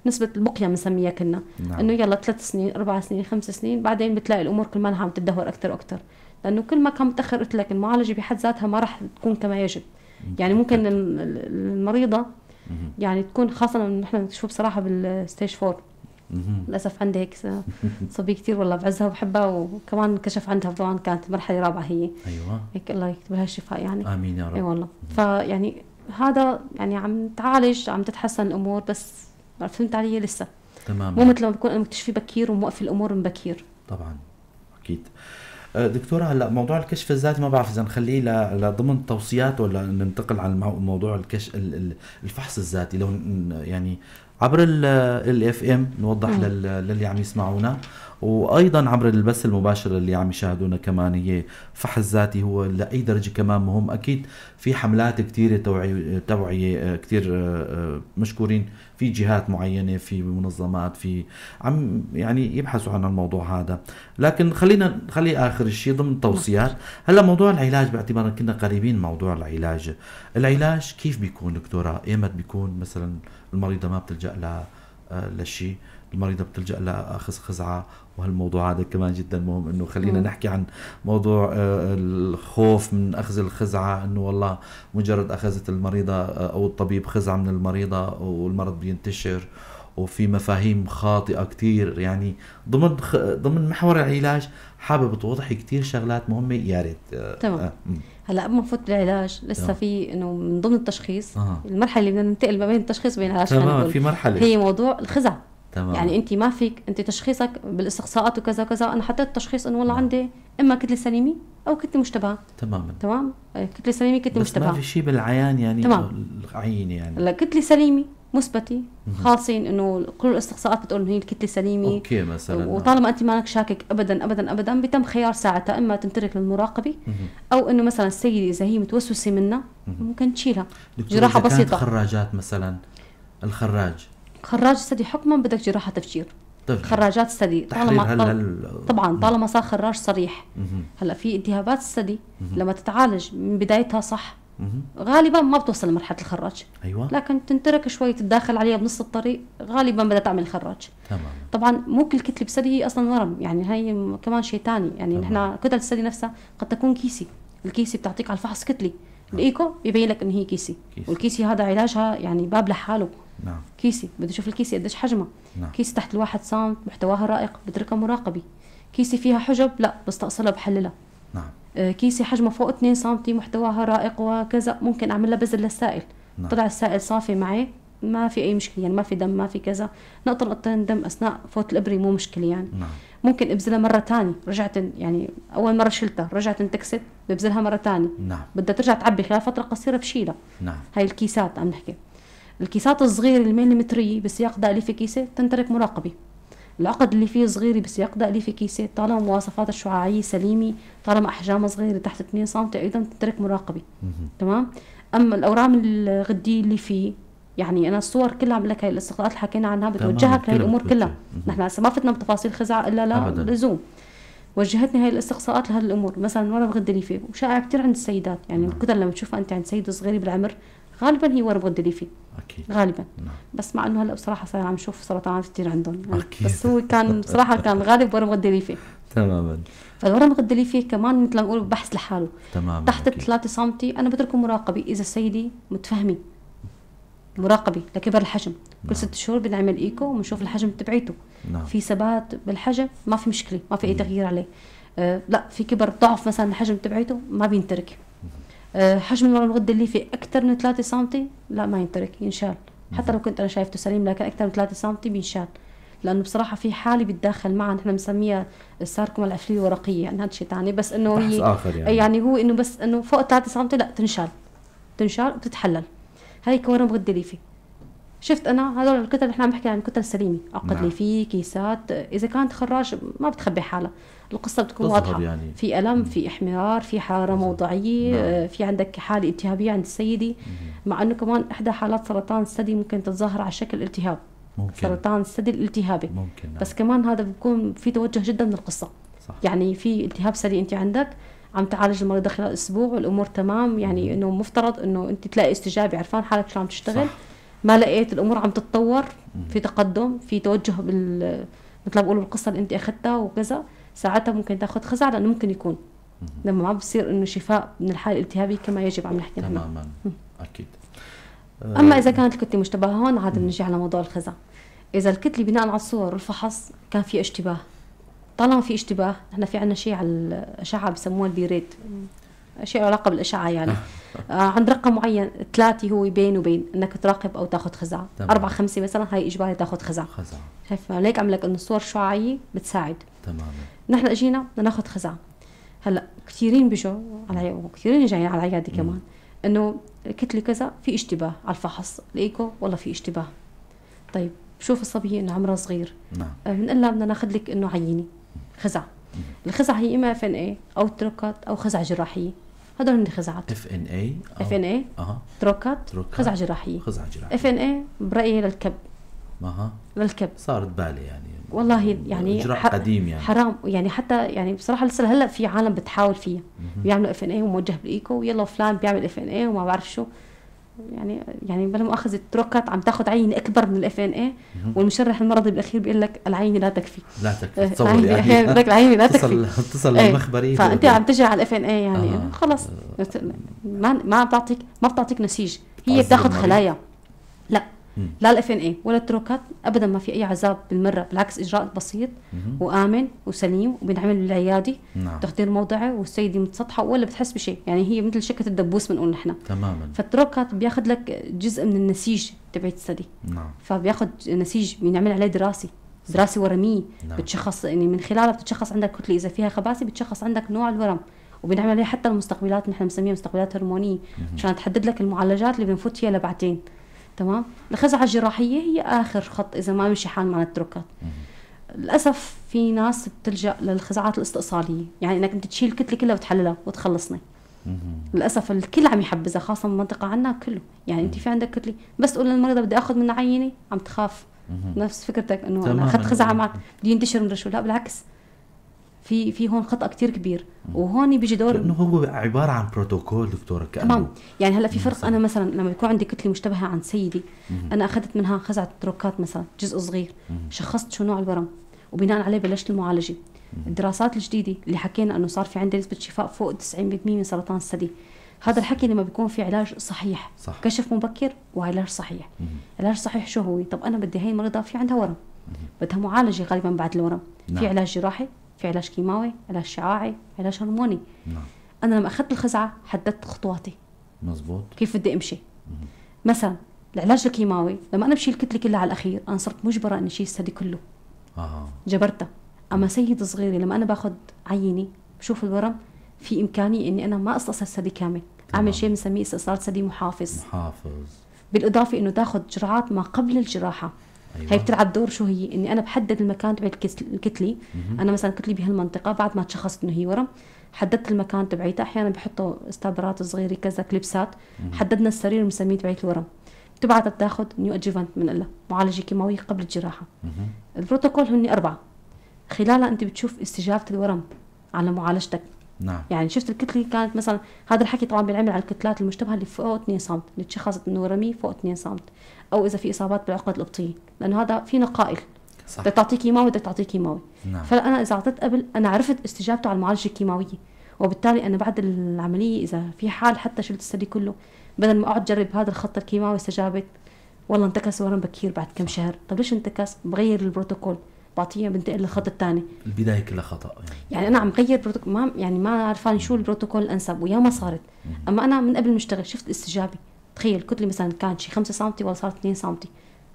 Speaker 2: نسبه البقيه بنسميها كنا انه يلا 3 سنين 4 سنين 5 سنين، بعدين بتلاقي الامور كل ما عم تتدهور اكثر واكثر، لانه كل ما كان متاخر قلت لك المعالجه بحد ذاتها ما راح تكون كما يجب. يعني ممكن المريضه يعني تكون خاصة نحن نشوف بصراحة بالستيج 4. للأسف عندي هيك صبي كتير والله بعزها وبحبها، وكمان كشف عندها طبعا كانت مرحلة رابعة هي.
Speaker 1: أيوة
Speaker 2: هيك الله يكتب لها الشفاء يعني.
Speaker 1: آمين يا رب.
Speaker 2: أي والله. فيعني هذا يعني عم تعالج، عم تتحسن الأمور، بس فهمت علي لسه
Speaker 1: تمام.
Speaker 2: مو مثل ما بكون أنا مكتشفي بكير وموقف الأمور من بكير.
Speaker 1: طبعا أكيد. دكتورة، هلا موضوع الكشف الذاتي ما بعرف اذا نخليه لضمن التوصيات ولا ننتقل على موضوع الكشف الفحص الذاتي. لو يعني عبر الاف ام نوضح للي عم يسمعونا، وايضا عبر البث المباشر اللي عم يشاهدونا كمان، هي فحص ذاتي هو لاي درجه كمان مهم. اكيد في حملات كثيره توعيه كثير مشكورين في جهات معينه، في منظمات، في عم يعني يبحثوا عن الموضوع هذا. لكن خلي اخر شيء ضمن توصيات. هلا موضوع العلاج، باعتبار كنا قريبين موضوع العلاج كيف بيكون دكتوره؟ ايمت بيكون مثلا المريضه ما بتلجأ لشيء، المريضة بتلجأ لأخذ خزعة، وهالموضوع هذا كمان جدا مهم، انه خلينا نحكي عن موضوع الخوف من أخذ الخزعة، انه والله مجرد أخذت المريضة أو الطبيب خزعة من المريضة والمرض بينتشر، وفي مفاهيم خاطئة كتير. يعني ضمن محور العلاج حابب توضحي كتير شغلات مهمة، يا ريت.
Speaker 2: تمام. هلا قبل ما نفوت بالعلاج لسه في انه من ضمن التشخيص المرحله اللي بدنا ننتقل ما بين التشخيص وبين العلاج.
Speaker 1: تمام. في مرحله
Speaker 2: هي موضوع الخزع.
Speaker 1: تمام.
Speaker 2: يعني انت ما فيك انت تشخيصك بالاستقصاءات وكذا وكذا، انا حطيت تشخيص انه والله عندي اما كتله سليمه او كتله مشتبهه. تمام. كتله سليمه كتله مشتبهه،
Speaker 1: بس ما في شيء بالعيان يعني.
Speaker 2: تمام.
Speaker 1: العين يعني
Speaker 2: هلا كتله سليمه مثبته خاصين انه كل الاستقصاءات بتقول انه هي الكتله سليمه
Speaker 1: اوكي مثلا،
Speaker 2: وطالما انت مانك شاكك ابدا ابدا ابدا بيتم خيار ساعتها اما تنترك للمراقبه او انه مثلا السيده اذا هي متوسوسه منها ممكن تشيلها جراحه بسيطه.
Speaker 1: خراجات مثلا، خراج
Speaker 2: الثدي حكما بدك جراحه تفجير. خراجات الثدي طبعا طالما صار خراج صريح. هلا في التهابات الثدي لما تتعالج من بدايتها صح غالبا ما بتوصل لمرحله الخراج.
Speaker 1: ايوه.
Speaker 2: لكن تنترك شوي تتداخل عليها بنص الطريق غالبا بدها تعمل خراج.
Speaker 1: تمام.
Speaker 2: طبعا مو كل كتله بالثدي هي اصلا ورم، يعني هي كمان شيء ثاني، يعني نحن كتل الثدي نفسها قد تكون كيسي. الكيسي بتعطيك على الفحص كتلي، الايكو بيبين لك ان هي كيسي. والكيسي هذا علاجها يعني باب لحاله.
Speaker 1: نعم.
Speaker 2: كيسي بده يشوف الكيسي قديش حجمها.
Speaker 1: نعم.
Speaker 2: كيسي تحت الواحد سم محتواها رائق بتركها مراقبه. كيسي فيها حجب لا بستأصلها بحللها.
Speaker 1: نعم.
Speaker 2: كيسي حجمه فوق 2 سم محتواها رائق وكذا ممكن اعمل لها بذل للسائل.
Speaker 1: نعم.
Speaker 2: طلع السائل صافي معي ما في اي مشكله، يعني ما في دم ما في كذا، نقطه نقطتين دم اثناء فوت الابره مو مشكله يعني.
Speaker 1: نعم.
Speaker 2: ممكن ابذلها مره ثانيه، رجعت يعني اول مره شلتها رجعت انتكست ببذلها مره ثانيه.
Speaker 1: نعم.
Speaker 2: بدها ترجع تعبي خلال فتره قصيره بشيلها.
Speaker 1: نعم.
Speaker 2: هاي الكيسات عم نحكي. الكيسات الصغيره المليمتريه بسياق دائري في كيسه تنترك مراقبه. العقد اللي فيه صغير بسياق دائري في كيسه طالما مواصفات الشعاعيه سليمه، طالما احجامها صغيره تحت 2 سم ايضا تنترك مراقبه. تمام. اما الاورام الغديه اللي فيه، يعني انا الصور كلها عم لك هاي الاستقراءات اللي حكينا عنها بتوجهك لهي الامور كلها. نحن هسه ما فتنا بتفاصيل خزعه الا لا لزوم. وجهتني هاي الاستقصاءات لهذه الامور، مثلا ورم غده ليفي وشائع كثير عند السيدات، يعني الكتل لما تشوفها انت عند سيده صغيره بالعمر غالبا هي ورم غده ليفي.
Speaker 1: اكيد.
Speaker 2: غالبا.
Speaker 1: نعم.
Speaker 2: بس مع انه هلا بصراحه صار عم نشوف سرطانات كثير عندهم يعني.
Speaker 1: أكيد.
Speaker 2: بس هو كان بصراحه كان غالب ورم غده ليفي.
Speaker 1: تماما.
Speaker 2: فالورم غده ليفي كمان مثل ما نقول بحث لحاله.
Speaker 1: تماما.
Speaker 2: تحت 3 سم انا بتركه مراقبه اذا السيده متفهمه. مراقبه لكبر الحجم. كل 6 شهور بنعمل ايكو وبنشوف الحجم تبعيته.
Speaker 1: نعم.
Speaker 2: في ثبات بالحجم ما في مشكله، ما في اي تغيير عليه. لا في كبر ضعف مثلا الحجم تبعيته ما بينترك. حجم الورم الغده الليفي اكثر من 3 سم لا ما ينترك ينشال. حتى لو كنت انا شايفته سليم لكن اكثر من 3 سم بينشال. لانه بصراحه في حاله بتداخل معها نحن بنسميها الساركوما العفليه الورقيه، يعني هذا شيء ثاني بس انه هي
Speaker 1: آخر
Speaker 2: يعني هو انه بس انه فوق 3 سم لا تنشال وبتتحلل. هي كورم غده ليفي. شفت انا هذول الكتل نحن عم نحكي عن كتل سليمه، عقد
Speaker 1: نعم.
Speaker 2: ليفي كيسات، اذا كانت خراج ما بتخبي حالها، القصه بتكون واضحه
Speaker 1: يعني.
Speaker 2: في الم، في احمرار، في حراره موضعيه. في عندك حاله التهابيه عند السيده. مع انه كمان احدى حالات سرطان الثدي ممكن تتظاهر على شكل التهاب.
Speaker 1: ممكن.
Speaker 2: سرطان الثدي الالتهابي
Speaker 1: ممكن. نعم.
Speaker 2: بس كمان هذا بيكون في توجه جدا من القصه.
Speaker 1: صح.
Speaker 2: يعني في التهاب ثدي انت عندك عم تعالج المريضه خلال اسبوع والامور تمام، يعني انه مفترض انه انت تلاقي استجابه، عرفان حالك شو عم تشتغل. صح. ما لقيت الامور عم تتطور، في تقدم، في توجه مثل ما بقولوا القصه اللي انت اخذتها وكذا، ساعتها ممكن تاخذ خزع لانه ممكن يكون لما ما بصير انه شفاء من الحاله الالتهابيه كما يجب عم نحكي نحن.
Speaker 1: تماما. اكيد.
Speaker 2: اما اذا كانت الكتله مشتبهه هون عاد بنجي على موضوع الخزع. اذا الكتله بناء على الصور والفحص كان في اشتباه، طالما في اشتباه نحن في عندنا شيء على الاشعه بسموه البيريت، شيء علاقه بالاشعه يعني. عند رقم معين 3 هو بين وبين انك تراقب او تاخذ خزعه، 4 5 مثلا هي اجباري تاخذ خزعه. شايف ليك عم لك انه الصور الشعاعيه بتساعد.
Speaker 1: تماما.
Speaker 2: نحن اجينا بدنا ناخذ خزعه. هلا كثيرين بيجوا على وكثيرين جايين على العياده كمان انه كتله كذا في اشتباه على الفحص، الايكو والله في اشتباه. طيب شوف الصبيه انه عمرها صغير.
Speaker 1: نعم.
Speaker 2: بنقول لها بدنا ناخذ لك انه عينه خزعه. الخزعه هي اما اف ان اي او تروكات او خزعه جراحيه. هدول هن خزعات.
Speaker 1: اف ان اي.
Speaker 2: اف ان اي. تروكات. خزعه جراحيه. اف ان اي برايي للكب. للكب.
Speaker 1: صارت بالي يعني.
Speaker 2: والله يعني
Speaker 1: اجراء قديم يعني.
Speaker 2: حرام يعني، حتى يعني بصراحه لسه هلا في عالم بتحاول فيها بيعملوا اف ان اي وموجه بالايكو ويلا فلان بيعمل اف ان اي وما بعرف شو. يعني بلا مؤاخذه التروكات عم تاخذ عينه اكبر من الاف ان اي، والمشرح المرضي بالاخير بيقول لك العينه لا تكفي.
Speaker 1: لا تكفي. تصور يعني
Speaker 2: بدك العينه لا تكفي.
Speaker 1: اتصل للمخبري.
Speaker 2: فانت عم تجي على الاف ان اي يعني خلص ما بتعطيك نسيج، هي بتاخذ خلايا. لا الاف ان اي ولا التروكات ابدا ما في اي عذاب بالمره، بالعكس اجراء بسيط وامن وسليم وبينعمل بالعياده. تخدير موضعي والسيده متسطحه ولا بتحس بشيء، يعني هي مثل شكه الدبوس بنقول نحن.
Speaker 1: تماما.
Speaker 2: فالتروكات بياخذ لك جزء من النسيج تبعت الثدي. فبياخذ نسيج بنعمل عليه دراسه ورميه. بتشخص يعني من خلالها بتشخص عندك كتله، اذا فيها خباثه بتشخص عندك نوع الورم، وبنعمل عليه حتى المستقبلات نحن بنسميها مستقبلات هرمونيه عشان تحدد لك المعالجات اللي بنفوت فيها لبعدين. تمام. الخزعه الجراحيه هي اخر خط اذا ما مشي حال مع التروكات. للاسف في ناس بتلجا للخزعات الاستئصاليه، يعني انك انت تشيل الكتله كلها وتحللها وتخلصني. للاسف الكل عم يحبذها خاصه بالمنطقه عنا كله، يعني انت في عندك كتله بس تقول للمريضه بدي اخذ منها عينه عم تخاف. نفس فكرتك انه انا اخذت خزعه معك بدي ينتشر من رشوه، لا بالعكس في هون خطأ كتير كبير، وهون بيجي دور
Speaker 1: لانه هو عباره عن بروتوكول دكتوره كأنه.
Speaker 2: تمام. يعني هلا في فرق، انا مثلا لما يكون عندي كتله مشتبهه عند سيدي، انا اخذت منها خزعه تروكات مثلا جزء صغير، شخصت شو نوع الورم وبناء عليه بلشت المعالجه. الدراسات الجديده اللي حكينا انه صار في عندي نسبه شفاء فوق 90% من سرطان الثدي، هذا الحكي لما بيكون في علاج صحيح،
Speaker 1: صح.
Speaker 2: كشف مبكر وعلاج صحيح. علاج صحيح شو هو؟ طب انا بدي هي المريضه في عندها ورم، بدها معالجه غالبا بعد الورم. في علاج جراحي، في علاج كيماوي، علاج شعاعي، علاج هرموني. انا لما اخذت الخزعه حددت خطواتي،
Speaker 1: مزبوط،
Speaker 2: كيف بدي امشي. مثلا العلاج الكيماوي لما انا بشيل الكتله كلها على الاخير، انا صرت مجبره اني اشيل الثدي كله، جبرتها. اما سيد صغيري لما انا باخذ عينه بشوف الورم، في امكانيه اني انا ما استصل الثدي كامل، اعمل شيء بنسميه استئصال ثدي محافظ. بالاضافه انه تاخذ جرعات ما قبل الجراحه. أيوة. هي بتلعب دور شو هي؟ اني انا بحدد المكان تبع الكتله. انا مثلا كتلي بهالمنطقه، بعد ما تشخصت انه هي ورم حددت المكان تبعيتها. احيانا بحطوا استابرات صغيره كذا كليبسات. حددنا السرير بنسميه تبعيت الورم، بتبعت بتاخذ نيو ادجيفنت من الله، معالجه كيماويه قبل الجراحه. البروتوكول هن 4 خلالها انت بتشوف استجابه الورم على معالجتك.
Speaker 1: نعم.
Speaker 2: يعني شفت الكتله كانت مثلا، هذا الحكي طبعا بينعمل على الكتلات المشتبهه اللي فوق 2 سم، اللي تشخصت انه ورميه فوق 2 سم، او اذا في اصابات بالعقد الابطيه، لانه هذا في نقائل. بدك تعطيه كيماوي، بدك تعطيه كيماوي.
Speaker 1: نعم.
Speaker 2: فانا اذا اعطيت قبل انا عرفت استجابته على المعالجه الكيماويه، وبالتالي انا بعد العمليه اذا في حال حتى شلت الثدي كله، بدل ما اقعد اجرب هذا الخط الكيماوي استجابت، والله انتكس ورم بكير بعد كم شهر. طب ليش انتكس؟ بغير البروتوكول، بعطيه بنتقل للخط الثاني.
Speaker 1: البدايه كلها خطا
Speaker 2: يعني انا عم غير بروتوكول، ما يعني ما عرفان شو البروتوكول الانسب، ويا ما صارت. اما انا من قبل نشتغل شفت استجابه. تخيل كتله مثلا كانت شي 5 سم والله صارت 2 سم،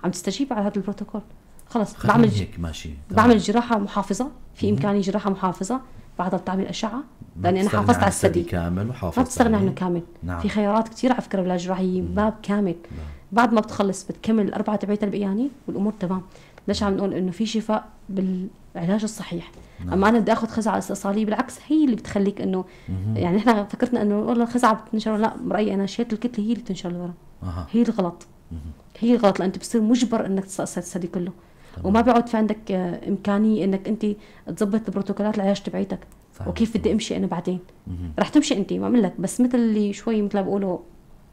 Speaker 2: عم تستجيب على هذا البروتوكول. خلص بعمل
Speaker 1: هيك ماشي.
Speaker 2: بعمل جراحه محافظه، في امكانيه جراحه محافظه، بعدها بتعمل اشعه، لاني انا حافظت على الثدي
Speaker 1: كامل وحافظت،
Speaker 2: ما بتستغنى عنه كامل.
Speaker 1: نعم.
Speaker 2: في خيارات كثير على فكره بالجراحيه، باب كامل. بعد ما بتخلص بتكمل الاربعه تبعيت البقياني والامور تمام. ليش عم نقول انه في شفاء بالعلاج الصحيح؟ نعم. اما انا بدي اخذ خزعه استئصاليه، بالعكس هي اللي بتخليك انه يعني احنا فكرتنا انه والله الخزعه بتنشر، لا برايي انا شيت الكتله هي اللي بتنشر الورم. هي الغلط. هي الغلط، لان انت بتصير مجبر انك تستأصل الثدي كله. وما بيعود في عندك امكانيه انك انت تظبط البروتوكولات العلاج تبعيتك. وكيف بدي امشي انا بعدين؟ رح تمشي انت، ما لك، بس مثل اللي شوي مثل ما بيقولوا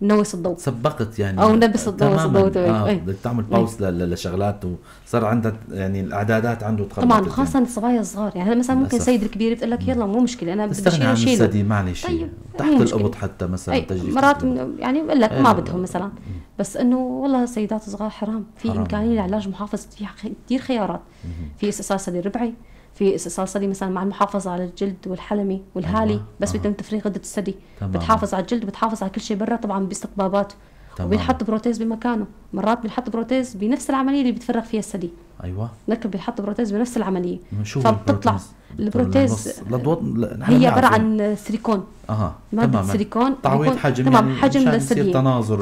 Speaker 2: نوس الضوء،
Speaker 1: سبقت يعني،
Speaker 2: او نبس الضوء
Speaker 1: بدك تعمل باوس لشغلات، وصار عندك يعني الاعدادات عنده تخبط
Speaker 2: طبعا، خاصه الصبايا الصغار. يعني مثلا ممكن سيد الكبير بتقول لك يلا مو مشكله انا بدي اشيله شيله
Speaker 1: الثدي معلش. طيب تحت القبض حتى مثلا تجري
Speaker 2: مرات يعني بقول لك ما بدهم مثلا، بس انه والله السيدات الصغار حرام. في امكانيه لعلاج محافظ، في كثير خيارات. في استئصال ثدي ربعي، في استئصال ثدي مثلا مع المحافظه على الجلد والحلمي والهالي. بس بيتم تفريغ غده الثدي، بتحافظ على الجلد، بتحافظ على كل شيء برا طبعا باستقباباته، وبينحط بروتيز بمكانه. مرات بينحط بروتيز بنفس العمليه اللي بيتفرغ فيها الثدي.
Speaker 1: ايوه،
Speaker 2: لكن بينحط بروتيز بنفس العمليه.
Speaker 1: فبتطلع
Speaker 2: البروتيز هي عباره عن سيليكون، ماده سيليكون،
Speaker 1: تعويض حجم،
Speaker 2: تمام،
Speaker 1: يعني
Speaker 2: حجم للثدي،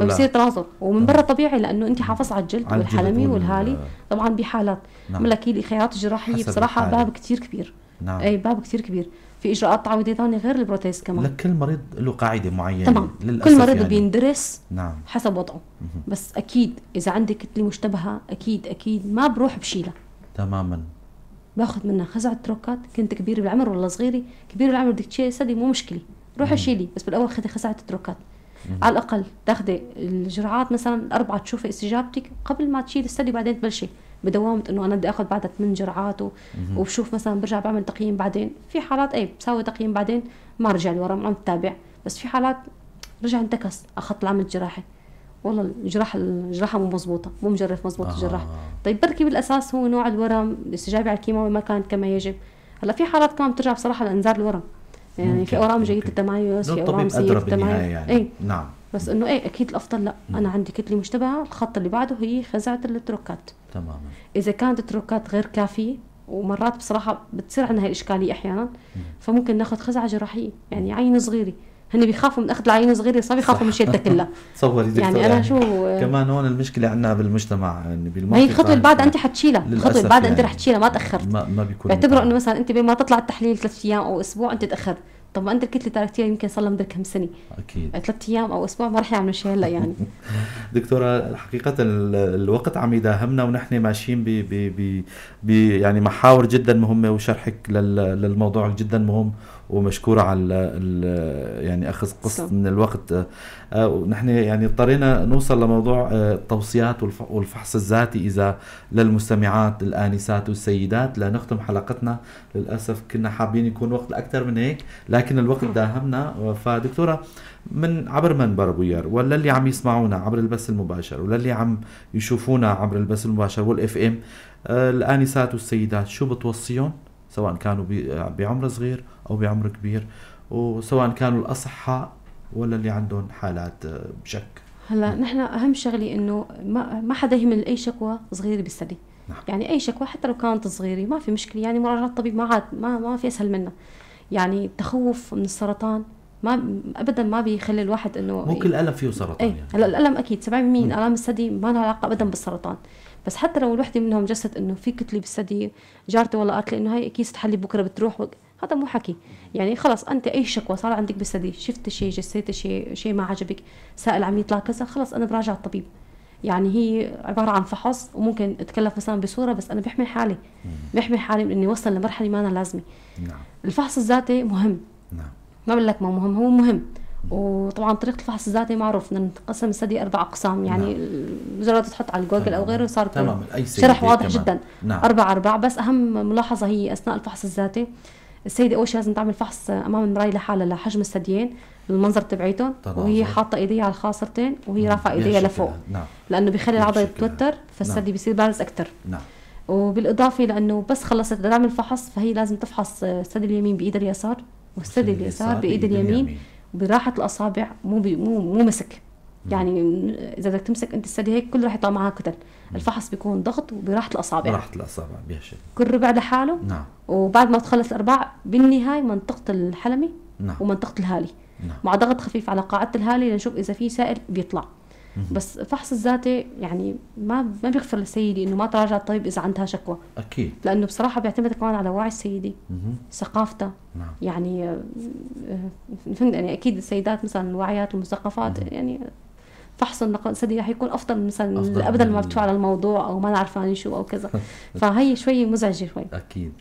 Speaker 1: بصير
Speaker 2: تناظر ومن برا طبيعي، لانه انت حافظ على الجلد والحلمي والهالي. طبعا بحالات لك هي الخيارات الجراحيه بصراحه باب كثير كبير.
Speaker 1: نعم.
Speaker 2: اي باب كثير كبير. في اجراءات تعويضيه ثانيه غير البروتيز كمان.
Speaker 1: لكل مريض له قاعده معينه.
Speaker 2: تمام، كل مريض يعني بيندرس
Speaker 1: نعم
Speaker 2: حسب وضعه. بس اكيد اذا عندك كتله مشتبهه اكيد ما بروح بشيلها تماما، باخذ منها خزعه تروكات. كنت كبير بالعمر ولا صغيره، كبير بالعمر بدك تشيلي ثدي مو مشكله، روحي شيلي، بس بالاول خذي خزعه تروكات. على الاقل تاخذي الجرعات مثلا 4 تشوفي استجابتك قبل ما تشيل الثدي، بعدين تبلشي بدوامه انه انا بدي اخذ بعدها 8 جرعات وبشوف مثلا برجع بعمل تقييم بعدين. في حالات بساوي تقييم بعدين ما رجع الورم، عم تتابع. بس في حالات رجع انتكس، اخذت العمل الجراحي، والله الجراحه مو مضبوطه، مو مجرف مضبوط الجراحه. طيب بركي بالاساس هو نوع الورم، الاستجابه على الكيماوي ما كانت كما يجب. هلا في حالات كمان بترجع بصراحه لانذار الورم، يعني في اورام جيده التمايز، في اورام سيئه التمايز يعني.
Speaker 1: نعم.
Speaker 2: بس انه اكيد الافضل لا، انا عندي كتله مشتبهه، الخط اللي بعده هي خزعه التروكات تماما. اذا كانت التروكات غير كافيه، ومرات بصراحه بتصير عندنا هاي الاشكاليه احيانا، فممكن ناخذ خزعه جراحيه، يعني عينه صغيره. هن بيخافوا من اخذ العينه صغيره، صار بيخافوا من شيلتها كلها.
Speaker 1: تصوري
Speaker 2: يعني انا شو
Speaker 1: كمان هون المشكله عندنا بالمجتمع، يعني
Speaker 2: ما هي الخطوه اللي بعدها انت حتشيلها، الخطوه اللي بعدها انت رح تشيلها، ما تاخرت.
Speaker 1: ما بيكون
Speaker 2: بيعتبروا انه مثلا انت بما تطلع التحليل 3 ايام او اسبوع انت تاخرت. طب ما انت الكتله تركتيها يمكن صار لها مدري كم سنه،
Speaker 1: اكيد
Speaker 2: 3 ايام او اسبوع ما رح يعملوا شيء هلا يعني.
Speaker 1: دكتورة حقيقة الوقت عم يداهمنا ونحن ماشيين ب يعني محاور جدا مهمة، وشرحك للموضوع جدا مهم، ومشكورة على يعني أخذ قسط من الوقت. ونحن يعني اضطرينا نوصل لموضوع التوصيات والفحص الذاتي إذا للمستمعات الآنسات والسيدات لنختم حلقتنا. للأسف كنا حابين يكون وقت أكثر من هيك، لكن الوقت داهمنا. فدكتورة، من عبر منبر بوير، ولا اللي عم يسمعونا عبر البث المباشر، ولا اللي عم يشوفونا عبر البث المباشر والاف ام، الآنسات والسيدات شو بتوصيهم، سواء كانوا بعمر صغير أو بعمر كبير، وسواء كانوا الأصحاء ولا اللي عندهم حالات بشك؟
Speaker 2: هلا نحن أهم شغلة إنه ما حدا يهمل أي شكوى صغيرة بالثدي.
Speaker 1: نعم.
Speaker 2: يعني أي شكوى حتى لو كانت صغيرة ما في مشكلة، يعني مراجعة الطبيب ما في أسهل منها. يعني التخوف من السرطان ما ابدا ما بيخلي الواحد انه
Speaker 1: مو كل الم فيه سرطان.
Speaker 2: يعني هلا الالم اكيد 70% من الام الثدي ما لها علاقه ابدا بالسرطان، بس حتى لو الوحده منهم جست انه في كتله بالثدي، جارتي والله قالت لي انه هاي اكيد تحلي بكره بتروح هذا مو حكي. يعني خلص انت اي شكوى صار عندك بالثدي، شفت شيء، جسيت شيء ما عجبك، سائل عم يطلع كذا، خلص انا براجع الطبيب. يعني هي عباره عن فحص، وممكن اتكلف مثلا بصوره، بس انا بحمي حالي من اني اوصل لمرحله ما انا لازمه.
Speaker 1: نعم.
Speaker 2: الفحص الذاتي مهم.
Speaker 1: نعم.
Speaker 2: ما بقول لك ما مهم، هو مهم. وطبعا طريقه الفحص الذاتي معروف، نقسم الثدي 4 أقسام. يعني مجرد تحط على الجوجل او غيره صار شرح واضح جدا.
Speaker 1: نعم.
Speaker 2: 4 بس اهم ملاحظه هي اثناء الفحص الذاتي السيده اول شيء لازم تعمل فحص امام المرايه لحالها لحجم الثديين، المنظر تبعيتهم، وهي حاطه ايديها على الخاصرتين وهي رافعه ايديها لفوق.
Speaker 1: نعم.
Speaker 2: لانه بيخلي العضله تتوتر، فالثدي بيصير بارز اكثر.
Speaker 1: نعم.
Speaker 2: وبالاضافه لانه بس خلصت تعمل فحص، فهي لازم تفحص الثدي اليمين بايدها اليسار والثدي اليسار بايد اليمين، وبراحه الاصابع، مو مسك. يعني اذا بدك تمسك انت الثدي هيك كله راح يطلع معها كتل. الفحص بيكون ضغط وبراحه الاصابع،
Speaker 1: براحه الاصابع بهالشكل،
Speaker 2: كل ربع لحاله.
Speaker 1: نعم.
Speaker 2: وبعد ما تخلص الارباع بالنهايه منطقه الحلمي.
Speaker 1: نعم.
Speaker 2: ومنطقه الهالي.
Speaker 1: نعم.
Speaker 2: مع ضغط خفيف على قاعده الهالي لنشوف اذا في سائل بيطلع. بس الفحص الذاتي يعني ما بيغفر للسيدة انه ما تراجع الطبيب اذا عندها شكوى.
Speaker 1: اكيد.
Speaker 2: لانه بصراحه بيعتمد كمان على وعي السيدة، ثقافتها.
Speaker 1: نعم.
Speaker 2: يعني فهمت يعني اكيد السيدات مثلا الواعيات والمثقفات يعني فحص النقل الثدي رح يكون افضل مثلا ابدا ما بتشوف على الموضوع او ما عارفين شو او كذا. فهي شوي مزعجه شوي.
Speaker 1: اكيد.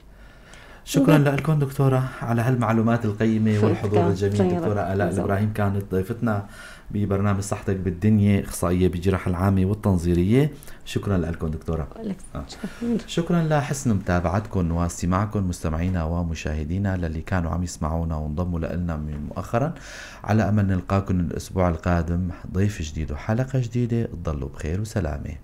Speaker 1: شكرا لكم دكتورة على هالمعلومات القيمة والحضور الجميل. دكتورة آلاء الإبراهيم كانت ضيفتنا ببرنامج صحتك بالدنيا، إخصائية بالجراحة العامة والتنظيرية. شكرا لكم دكتورة. شكرا لحسن متابعتكم واستماعكم مستمعينا ومشاهدينا للي كانوا عم يسمعونا وانضموا لنا من مؤخرا. على أمل نلقاكم الأسبوع القادم ضيف جديد وحلقة جديدة. تضلوا بخير وسلامة.